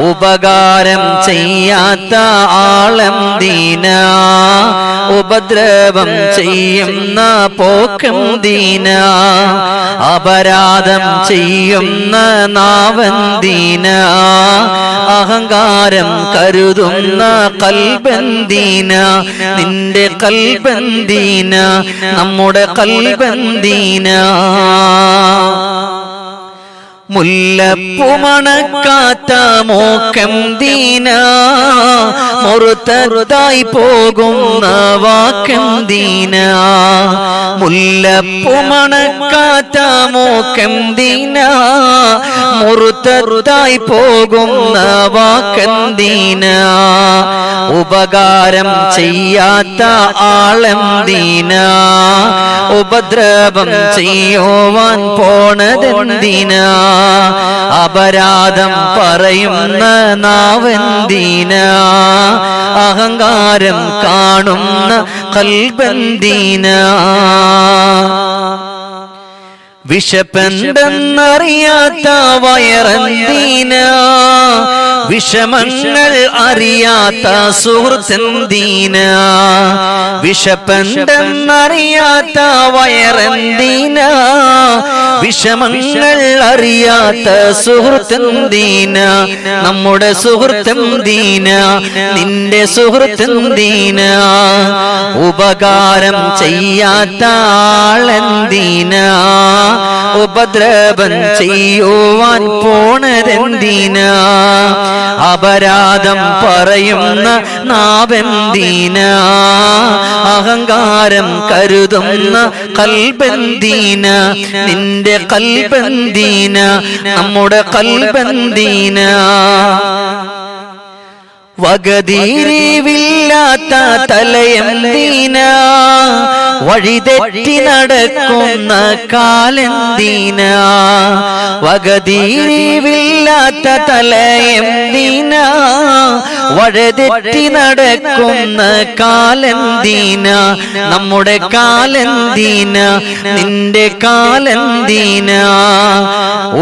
ഉപകാരം ചെയ്യാത്ത ആളെന്തിനാ ഉപദ്രവം ചെയ്യുന്ന പോക്കെന്തിനാ അപരാധം ചെയ്യുന്ന നാവെന്തിനാ അഹങ്കാരം കരുതുന്ന കൽബെന്തിനാ നിന്റെ കൽബെന്തിനാ നമ്മുടെ കൽബെന്തിനാ മുല്ലപ്പൂ മണക്കാത്ത മൂക്കെന്തിനാ മുറുത്തതായി പോകുന്ന വാക്കെന്തിനാ മുല്ലപ്പൂ മണക്കാത്ത മൂക്കെന്തിനാ മുറുത്തതായി പോകുന്ന വാക്കെന്തിനാ ഉപകാരം ചെയ്യാത്ത ആളെന്തിനാ ഉപദ്രവം ചെയ്യുവാൻ പോണതെന്തിനാ അപരാധം പറയുന്ന നാവെന്തിനാ അഹങ്കാരം കാണുന്ന കൽബെന്തിനാ വിശപ്പെന്തെന്നറിയാത്ത വയറെന്തിനാ വിഷമങ്ങൾ അറിയാത്ത സുഹൃത്തെന്തിനാ വിശപ്പെന്തെന്നറിയാത്ത വയറെന്തിനാ വിഷമങ്ങൾ അറിയാത്ത സുഹൃത്തെന്തിനാ നമ്മുടെ സുഹൃത്തെന്തിനാ നിന്റെ സുഹൃത്തെന്തിനാ ഉപകാരം ചെയ്യാത്ത ആളെന്തിനാ ഉപദ്രവം ചെയ്യുവാൻ പോണതെന്തിനാ അപരാധം പറയുന്ന നാവെന്തിനാ അഹങ്കാരം കരുതുന്ന കൽബെന്തിനാ നിന്റെ കൽബെന്തിനാ നമ്മുടെ കൽബെന്തിനാ വകതിരിവില്ലാത്ത തലയെന്തിനാ വഴിതെറ്റി നടക്കുന്ന കാലെന്തിനാ വകതിരിവില്ലാത്ത തലയെന്തിനാ വഴിതെറ്റി നടക്കുന്ന കാലെന്തിനാ നമ്മുടെ കാലെന്തിനാ നിന്റെ കാലെന്തിനാ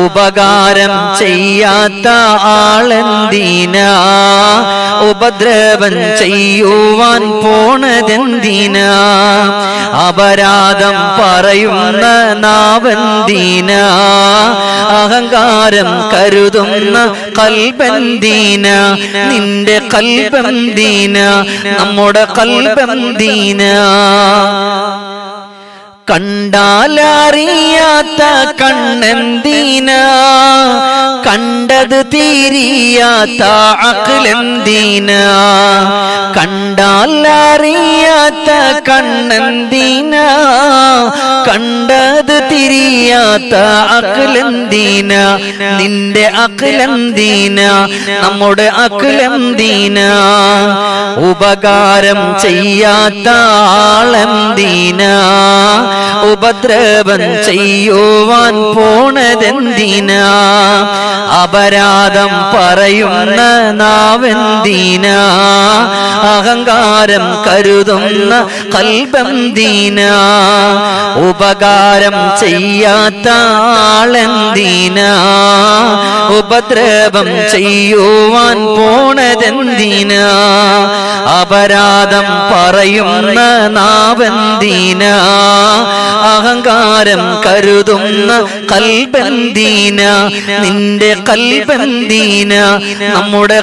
ഉപകാരം ചെയ്യാത്ത ആളെന്തിനാ ഉപദ്രവം ചെയ്യുവാൻ പോണതെന്തിനാ അപരാധം പറയുന്ന നാവെന്തിനാ അഹങ്കാരം കരുതുന്ന കൽബെന്തിനാ നിന്റെ കൽബെന്തിനാ നമ്മുടെ കൽബെന്തിനാ കണ്ടാലറിയാത്ത കണ്ണെന്തിനാ കണ്ടത് തിരിയാത്ത അഖിലെന്തിനാ കണ്ടാലറിയാത്ത കണ്ണെന്തിനാ കണ്ടത് തിരിയാത്ത അഖിലെന്തിനാ നിന്റെ അഖിലെന്തിനാ നമ്മുടെ അഖിലെന്തിനാ ഉപകാരം ചെയ്യാത്ത ആളെന്തിനാ ഉപദ്രവം ചെയ്യുവാൻ പോണതെന്തിനാ അപരാധം പറയുന്ന നാവെന്തിനാ അഹങ്കാരം കരുതുന്ന കൽബെന്തിനാ ഉപകാരം ചെയ്യാത്ത ആളെന്തിനാ ഉപദ്രവം ചെയ്യുവാൻ പോണതെന്തിനാ അപരാധം പറയുന്ന നാവെന്തിനാ അഹങ്കാരം കരുതുന്ന കൽബെന്തിനാ നിന്റെ കൽബെന്തിനാ നമ്മുടെ